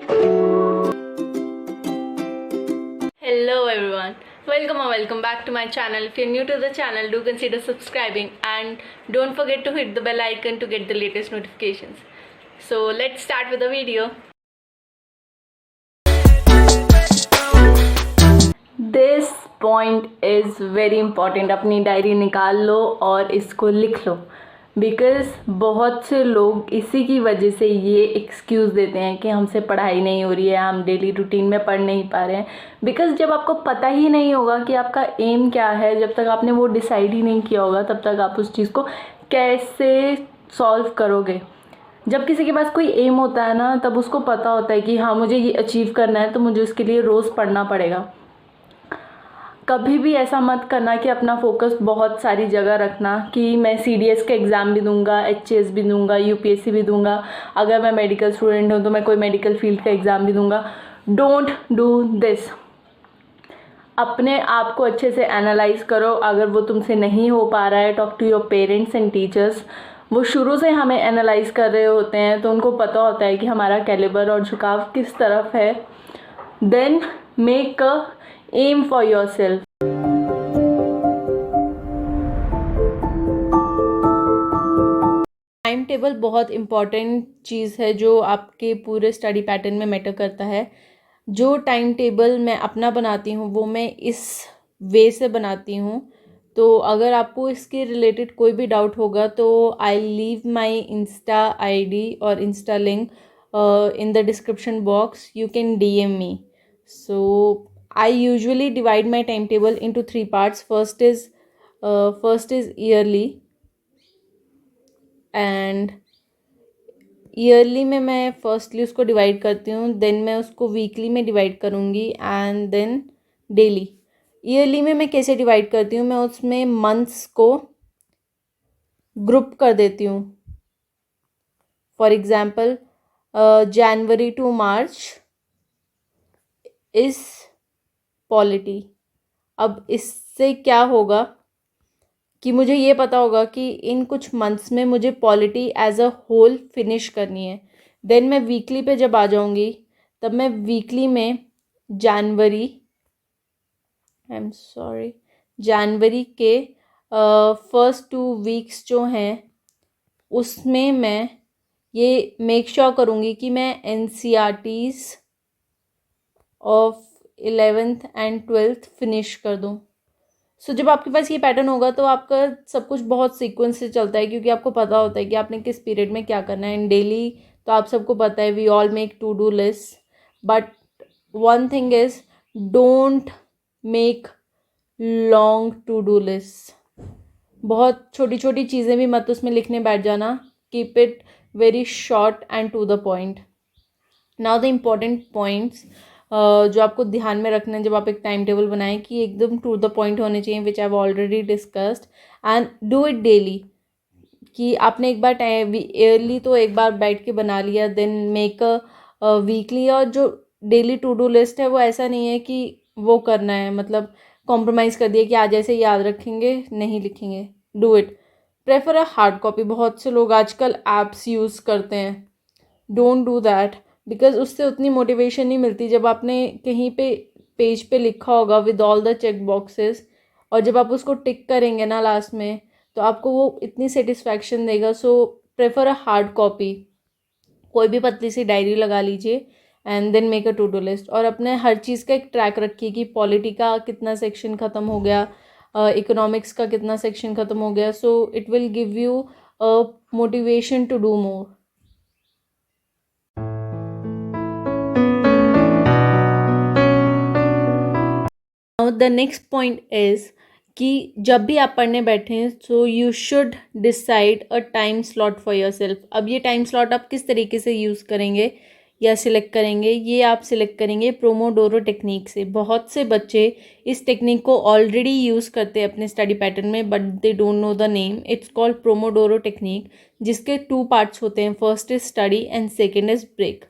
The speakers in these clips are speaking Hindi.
Hello everyone, welcome back to my channel. If you're new to the channel, do consider subscribing and don't forget to hit the bell icon to get the latest notifications. So let's start with the video. This point is very important. अपनी डायरी निकाल लो और इसको लिख लो, बिकॉज़ बहुत से लोग इसी की वजह से ये एक्सक्यूज़ देते हैं कि हमसे पढ़ाई नहीं हो रही है, हम डेली रूटीन में पढ़ नहीं पा रहे हैं। बिकॉज़ जब आपको पता ही नहीं होगा कि आपका एम क्या है, जब तक आपने वो डिसाइड ही नहीं किया होगा, तब तक आप उस चीज़ को कैसे सॉल्व करोगे। जब किसी के पास कोई एम होता है ना, तब उसको पता होता है कि हाँ, मुझे ये अचीव करना है, तो मुझे उसके लिए रोज़ पढ़ना पड़ेगा। कभी भी ऐसा मत करना कि अपना फोकस बहुत सारी जगह रखना कि मैं CDS का एग्ज़ाम भी दूंगा, HS भी दूंगा, UPSC भी दूंगा, अगर मैं मेडिकल स्टूडेंट हूँ तो मैं कोई मेडिकल फील्ड का एग्ज़ाम भी दूंगा। Don't do this. अपने आप को अच्छे से एनालाइज करो। अगर वो तुमसे नहीं हो पा रहा है, talk to your parents and teachers. वो शुरू से हमें एनालाइज कर रहे होते हैं, तो उनको पता होता है कि हमारा कैलिबर और झुकाव किस तरफ है। Then make a aim for yourself. Time table बहुत इम्पॉर्टेंट चीज़ है जो आपके पूरे स्टडी पैटर्न में मैटर करता है। जो टाइम टेबल मैं अपना बनाती हूँ वो मैं इस वे से बनाती हूँ। तो अगर आपको इसके रिलेटेड कोई भी डाउट होगा तो I leave my Insta ID और Insta link in the description box. You can DM me. So I usually divide my timetable into 3 parts. First is yearly, and yearly में मैं फर्स्टली उसको डिवाइड करती हूँ, देन मैं उसको वीकली में डिवाइड करूँगी एंड देन डेली। ईयरली में मैं कैसे डिवाइड करती हूँ, मैं उसमें मंथ्स को ग्रुप कर देती हूँ। फॉर एग्जाम्पल जनवरी टू मार्च इस पॉलिटी। अब इससे क्या होगा कि मुझे ये पता होगा कि इन कुछ मंथ्स में मुझे polity as a whole finish करनी है। देन मैं वीकली पे जब आ जाऊँगी, तब मैं वीकली में जनवरी के फर्स्ट 2 वीक्स जो हैं उसमें मैं ये मेक श्योर करूँगी कि मैं NCERTs of 11th and 12th finish कर दूँ। सो जब आपके पास ये पैटर्न होगा तो आपका सब कुछ बहुत सीक्वेंस से चलता है, क्योंकि आपको पता होता है कि आपने किस पीरियड में क्या करना है। एंड डेली तो आप सबको पता है, we all make to do list, but one thing is don't make long to do list. बहुत छोटी छोटी चीज़ें भी मत उसमें लिखने बैठ जाना। Keep it very short and to the point. Now the important points जो आपको ध्यान में रखना है जब आप एक टाइम टेबल बनाएं, कि एकदम टू द पॉइंट होने चाहिए, which I have already discussed, and do it daily. कि आपने एक बार ईयरली तो एक बार बैठ के बना लिया, देन मेक अ वीकली। और जो डेली टू डू लिस्ट है वो ऐसा नहीं है कि वो करना है, मतलब कॉम्प्रोमाइज़ कर दिया कि आज ऐसे याद रखेंगे, नहीं लिखेंगे। Do it. Prefer a hard copy. बहुत से लोग आजकल ऐप्स यूज़ करते हैं, डोंट डू दैट, बिकॉज उससे उतनी मोटिवेशन नहीं मिलती। जब आपने कहीं पे पेज पे लिखा होगा with all the check boxes, और जब आप उसको टिक करेंगे ना लास्ट में, तो आपको वो इतनी सेटिस्फैक्शन देगा। So prefer a hard copy. कोई भी पतली सी डायरी लगा लीजिए and then make a to do list. और अपने हर चीज़ का एक ट्रैक रखिए कि पॉलिटी का कितना सेक्शन ख़त्म हो गया, इकोनॉमिक्स का कितना सेक्शन ख़त्म हो गया। So it will give you a motivation to do more. The next point is कि जब भी आप पढ़ने बैठें, so you should decide a time slot for yourself. अब ये टाइम स्लॉट आप किस तरीके से यूज़ करेंगे या सिलेक्ट करेंगे, ये आप सिलेक्ट करेंगे प्रोमोडोरो टेक्निक से। बहुत से बच्चे इस टेक्निक को ऑलरेडी यूज़ करते हैं अपने स्टडी पैटर्न में, but they don't know the name. It's called pomodoro technique, जिसके 2 पार्ट्स होते हैं। First is study and second is break.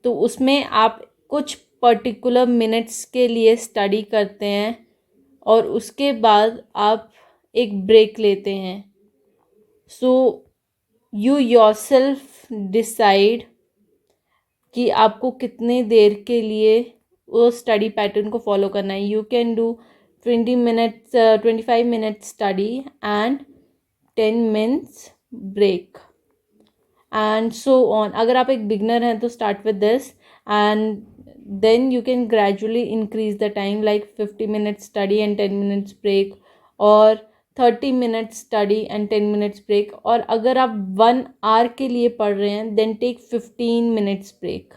तो उसमें आप कुछ पर्टिकुलर मिनट्स के लिए स्टडी करते हैं और उसके बाद आप एक ब्रेक लेते हैं। सो यू योरसेल्फ डिसाइड कि आपको कितने देर के लिए वो स्टडी पैटर्न को फॉलो करना है. You can do 25 minutes study and 10 minutes break and so on. अगर आप एक बिगनर हैं तो start with this and then you can gradually increase the time like 50 minutes study and 10 minutes break और 30 minutes study and 10 minutes break. और अगर आप 1 hour के लिए पढ़ रहे हैं then take 15 minutes break.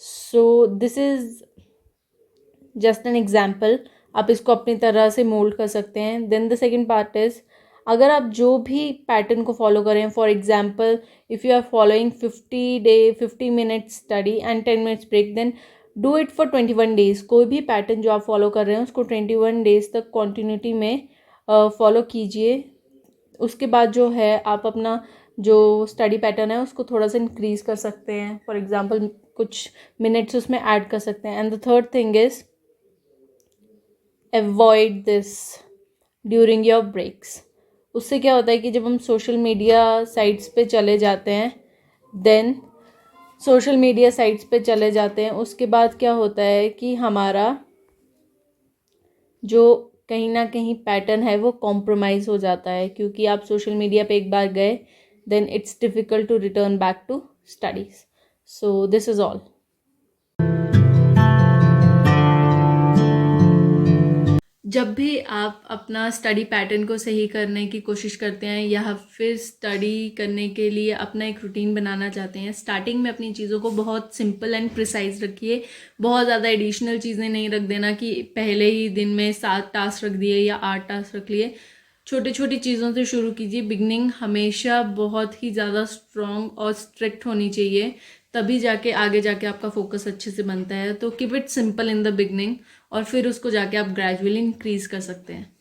So this is just an example. आप इसको अपनी तरह से मोल्ड कर सकते हैं. Then the second part is, अगर आप जो भी पैटर्न को फॉलो करें, for example if you are following 50 minutes study and 10 minutes break, then do it for 21 days. कोई भी पैटर्न जो आप फॉलो कर रहे हैं उसको 21 days तक कॉन्टीन्यूटी में फॉलो कीजिए. उसके बाद जो है आप अपना जो स्टडी पैटर्न है उसको थोड़ा सा इंक्रीज कर सकते हैं. फॉर एग्जांपल कुछ मिनट्स उसमें ऐड कर सकते हैं. And the third thing is avoid this during your breaks. उससे क्या होता है कि जब हम सोशल मीडिया साइट्स पे चले जाते हैं उसके बाद क्या होता है कि हमारा जो कहीं ना कहीं पैटर्न है वो कॉम्प्रोमाइज़ हो जाता है. क्योंकि आप सोशल मीडिया पे एक बार गए then it's difficult to return back to studies. So this is all. जब भी आप अपना स्टडी पैटर्न को सही करने की कोशिश करते हैं या फिर स्टडी करने के लिए अपना एक रूटीन बनाना चाहते हैं, स्टार्टिंग में अपनी चीज़ों को बहुत सिंपल एंड प्रिसाइज रखिए. बहुत ज़्यादा एडिशनल चीज़ें नहीं रख देना कि पहले ही दिन में 7 टास्क रख दिए या 8 टास्क रख लिए. छोटी छोटी चीज़ों से शुरू कीजिए. बिगनिंग हमेशा बहुत ही ज़्यादा स्ट्रॉन्ग और स्ट्रिक्ट होनी चाहिए, तभी जाके आगे जाके आपका फोकस अच्छे से बनता है. तो keep it simple in the beginning और फिर उसको जाके आप ग्रेजुअली इंक्रीज कर सकते हैं.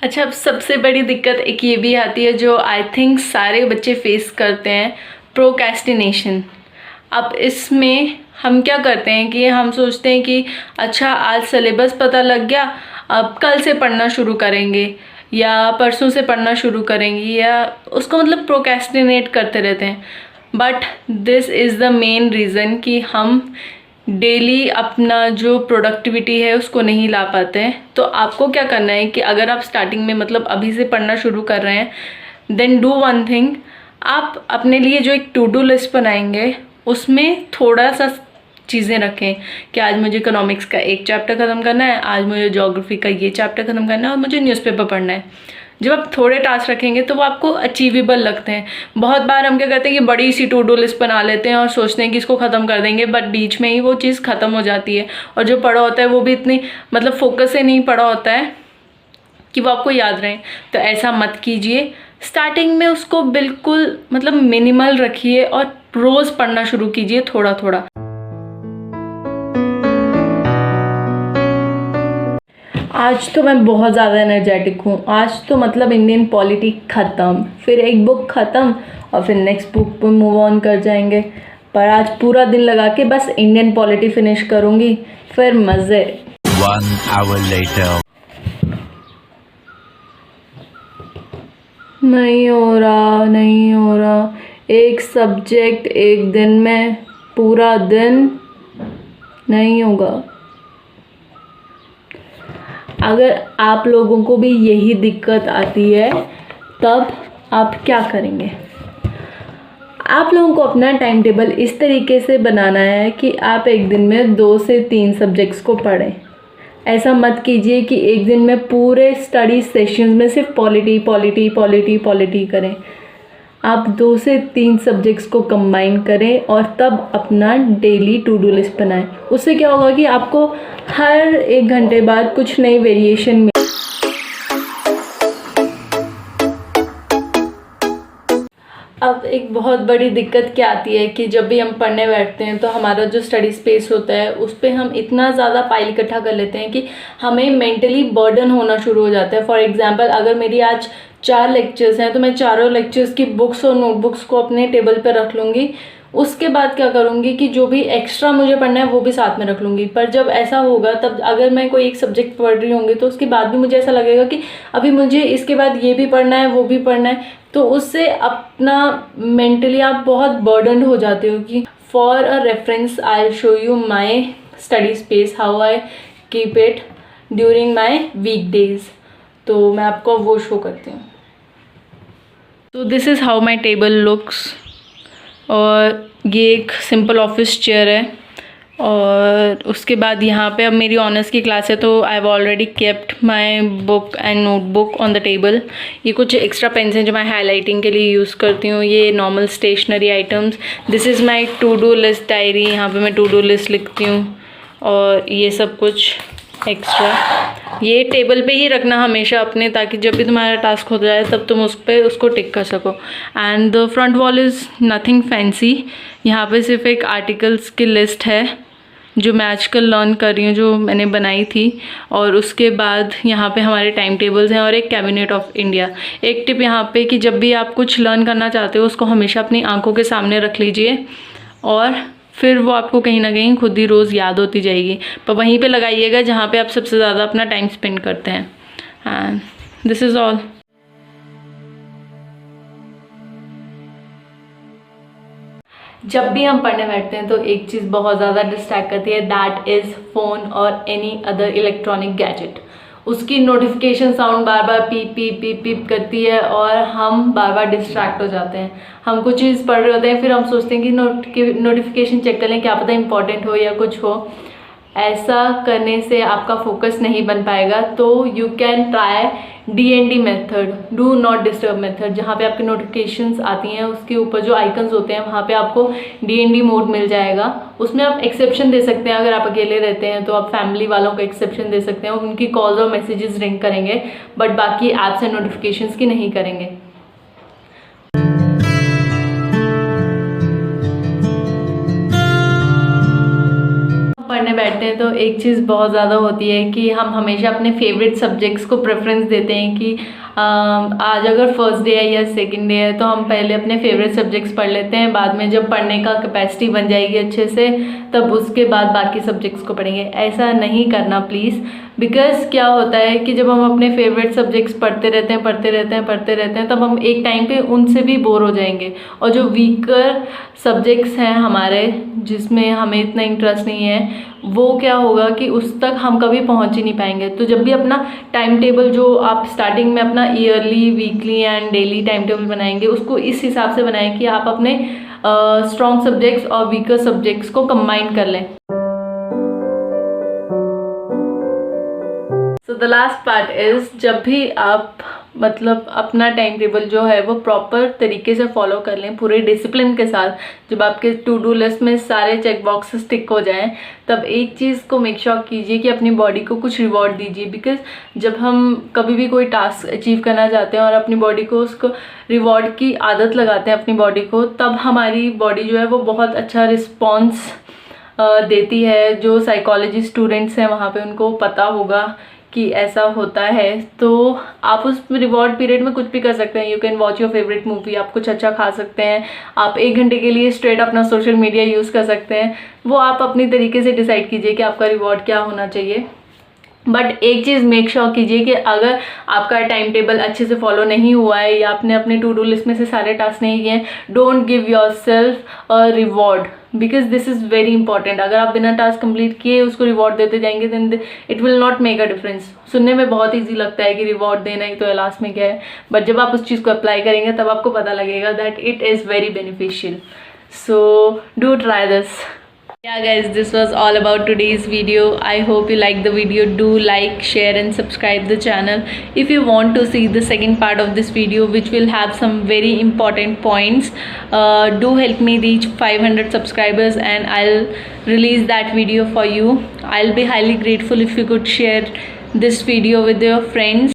अच्छा, अब सबसे बड़ी दिक्कत एक ये भी आती है जो आई थिंक सारे बच्चे फेस करते हैं, प्रोक्रेस्टिनेशन. अब इसमें हम क्या करते हैं कि हम सोचते हैं कि अच्छा आज सिलेबस पता लग गया, अब कल से पढ़ना शुरू करेंगे या परसों से पढ़ना शुरू करेंगे, या उसको मतलब प्रोक्रेस्टिनेट करते रहते हैं. But this is the main reason कि हम डेली अपना जो प्रोडक्टिविटी है उसको नहीं ला पाते हैं. तो आपको क्या करना है कि अगर आप स्टार्टिंग में मतलब अभी से पढ़ना शुरू कर रहे हैं देन डू वन थिंग. आप अपने लिए जो एक टू डू लिस्ट बनाएंगे उसमें थोड़ा सा चीज़ें रखें कि आज मुझे इकोनॉमिक्स का एक चैप्टर ख़त्म करना है, आज मुझे ज्योग्राफी का ये चैप्टर ख़त्म करना है और मुझे न्यूज़पेपर पढ़ना है. जब आप थोड़े टास्क रखेंगे तो वो आपको अचीवेबल लगते हैं. बहुत बार हम क्या करते हैं कि बड़ी सी टू डू लिस्ट बना लेते हैं और सोचते हैं कि इसको ख़त्म कर देंगे, बट बीच में ही वो चीज़ ख़त्म हो जाती है और जो पढ़ा होता है वो भी इतनी मतलब फोकस से नहीं पढ़ा होता है कि वो आपको याद रहे. तो ऐसा मत कीजिए. स्टार्टिंग में उसको बिल्कुल मतलब मिनिमल रखिए और रोज़ पढ़ना शुरू कीजिए थोड़ा थोड़ा. आज तो मैं बहुत ज़्यादा एनर्जेटिक हूँ. आज तो मतलब इंडियन पॉलिटी ख़त्म, फिर एक बुक ख़त्म और फिर नेक्स्ट बुक पर मूव ऑन कर जाएंगे. पर आज पूरा दिन लगा के बस इंडियन पॉलिटी फिनिश करूँगी, फिर मज़े. 1 hour later. नहीं हो रहा. एक सब्जेक्ट एक दिन में, पूरा दिन नहीं होगा. अगर आप लोगों को भी यही दिक्कत आती है तब आप क्या करेंगे? आप लोगों को अपना टाइम टेबल इस तरीके से बनाना है कि आप एक दिन में 2 से 3 सब्जेक्ट्स को पढ़ें. ऐसा मत कीजिए कि एक दिन में पूरे स्टडी सेशंस में सिर्फ पॉलिटी करें. आप 2 से 3 सब्जेक्ट्स को कंबाइन करें और तब अपना डेली टू डू लिस्ट बनाएं. उससे क्या होगा कि आपको हर 1 घंटे बाद कुछ नई वेरिएशन में. अब एक बहुत बड़ी दिक्कत क्या आती है कि जब भी हम पढ़ने बैठते हैं तो हमारा जो स्टडी स्पेस होता है उस पर हम इतना ज़्यादा फाइल इकट्ठा कर लेते हैं कि हमें मेंटली बर्डन होना शुरू हो जाता है. फॉर एग्जांपल अगर मेरी आज 4 लेक्चर्स हैं तो मैं चारों लेक्चर्स की बुक्स और नोटबुक्स को अपने टेबल पर रख लूँगी. उसके बाद क्या करूँगी कि जो भी एक्स्ट्रा मुझे पढ़ना है वो भी साथ में रख लूँगी। पर जब ऐसा होगा तब अगर मैं कोई एक सब्जेक्ट पढ़ रही होंगी तो उसके बाद भी मुझे ऐसा लगेगा कि अभी मुझे इसके बाद ये भी पढ़ना है वो भी पढ़ना है, तो उससे अपना मेंटली आप बहुत बर्डन हो जाते हो। कि for a reference I show you my study space, how I keep it during my weekdays. तो मैं आपको वो शो करती हूँ। तो this is how my table looks. और ये एक सिंपल ऑफिस चेयर है। और उसके बाद यहाँ पे अब मेरी ऑनर्स की क्लास है तो आई have already kept my book and notebook on the table. ये कुछ एक्स्ट्रा पेन्स हैं जो मैं हाईलाइटिंग के लिए यूज़ करती हूँ। ये normal stationery items. This is my to do list diary, यहाँ पे मैं टू डू लिस्ट लिखती हूँ। और ये सब कुछ एक्स्ट्रा ये टेबल पे ही रखना हमेशा अपने, ताकि जब भी तुम्हारा टास्क हो जाए तब तुम उस पर उसको टिक कर सको। And the front wall is nothing fancy. यहाँ पे सिर्फ एक आर्टिकल्स की लिस्ट है जो मैं आजकल लर्न कर रही हूँ, जो मैंने बनाई थी। और उसके बाद यहाँ पे हमारे टाइम टेबल्स हैं और एक कैबिनेट ऑफ इंडिया। एक टिप यहाँ पे कि जब भी आप कुछ लर्न करना चाहते हो उसको हमेशा अपनी आंखों के सामने रख लीजिए और फिर वो आपको कहीं ना कहीं खुद ही रोज़ याद होती जाएगी। पर वहीं पे लगाइएगा जहाँ पे आप सबसे ज़्यादा अपना टाइम स्पेंड करते हैं। And this is all. जब भी हम पढ़ने बैठते हैं तो एक चीज़ बहुत ज़्यादा डिस्ट्रैक्ट करती है, दैट इज़ फ़ोन और एनी अदर इलेक्ट्रॉनिक गैजेट। उसकी नोटिफिकेशन साउंड बार बार पीप पीप पीप पीप करती है और हम बार बार डिस्ट्रैक्ट हो जाते हैं। हम कुछ चीज़ पढ़ रहे होते हैं, फिर हम सोचते हैं कि नोटिफिकेशन चेक कर लें, क्या पता इंपॉर्टेंट हो या कुछ हो। ऐसा करने से आपका फोकस नहीं बन पाएगा। तो you can try DND method, do not disturb method, जहाँ पे आपकी नोटिफिकेशंस आती हैं उसके ऊपर जो आइकन्स होते हैं वहाँ पे आपको DND मोड मिल जाएगा। उसमें आप एक्सेप्शन दे सकते हैं। अगर आप अकेले रहते हैं तो आप फैमिली वालों को एक्सेप्शन दे सकते हैं, उनकी कॉल्स और मैसेजेस रिंग करेंगे, बट बाकी ऐप्स एंड नोटिफिकेशंस की नहीं करेंगे। पढ़ने बैठते हैं तो एक चीज़ बहुत ज़्यादा होती है कि हम हमेशा अपने फेवरेट सब्जेक्ट्स को प्रेफरेंस देते हैं कि आज अगर फर्स्ट डे है या सेकंड डे है तो हम पहले अपने फेवरेट सब्जेक्ट्स पढ़ लेते हैं। बाद में जब पढ़ने का कैपेसिटी बन जाएगी अच्छे से तब उसके बाद बाकी सब्जेक्ट्स को पढ़ेंगे। ऐसा नहीं करना प्लीज़। बिकॉज क्या होता है कि जब हम अपने फेवरेट सब्जेक्ट्स पढ़ते रहते हैं तब हम एक टाइम पे उनसे भी बोर हो जाएंगे। और जो वीकर सब्जेक्ट्स हैं हमारे, जिसमें हमें इतना इंटरेस्ट नहीं है, वो क्या होगा कि उस तक हम कभी पहुंच ही नहीं पाएंगे। तो जब भी अपना टाइम टेबल जो आप स्टार्टिंग में अपना yearly, weekly and daily time table बनाएंगे उसको इस हिसाब से बनाएं कि आप अपने स्ट्रॉन्ग सब्जेक्ट्स और वीकर सब्जेक्ट्स को कंबाइन कर लें। So the last part is, जब भी आप मतलब अपना टाइम टेबल जो है वो प्रॉपर तरीके से फॉलो कर लें, पूरे डिसिप्लिन के साथ, जब आपके टू डू लिस्ट में सारे चेक बॉक्सेस टिक हो जाएं, तब एक चीज़ को मेक श्योर कीजिए कि अपनी बॉडी को कुछ रिवॉर्ड दीजिए। बिकॉज जब हम कभी भी कोई टास्क अचीव करना चाहते हैं और अपनी बॉडी को उसको रिवॉर्ड की आदत लगाते हैं अपनी बॉडी को, तब हमारी बॉडी जो है वो बहुत अच्छा रिस्पॉन्स देती है। जो साइकोलॉजी स्टूडेंट्स हैं वहाँ पे उनको पता होगा कि ऐसा होता है। तो आप उस रिवॉर्ड पीरियड में कुछ भी कर सकते हैं। You can watch your favourite movie, आप कुछ अच्छा खा सकते हैं, आप 1 घंटे के लिए स्ट्रेट अपना सोशल मीडिया यूज़ कर सकते हैं। वो आप अपनी तरीके से डिसाइड कीजिए कि आपका रिवॉर्ड क्या होना चाहिए। बट एक चीज़ मेक श्योर कीजिए कि अगर आपका टाइम टेबल अच्छे से फॉलो नहीं हुआ है या आपने अपने टू डू लिस्ट में से सारे टास्क नहीं किए हैं, don't give your self a reward, because this is very important. अगर आप बिना टास्क कंप्लीट किए उसको रिवॉर्ड देते जाएंगे then it will not make a difference. सुनने में बहुत ईजी लगता है कि रिवॉर्ड देना ही तो है, लास्ट में क्या है, बट जब आप उस चीज़ को अप्लाई करेंगे तब आपको पता लगेगा that it is very beneficial. So do try this. Yeah guys, this was all about today's video. I hope you liked the video. Do like, share and subscribe the channel. If you want to see the second part of this video, which will have some very important points, do help me reach 500 subscribers and I'll release that video for you. I'll be highly grateful if you could share this video with your friends.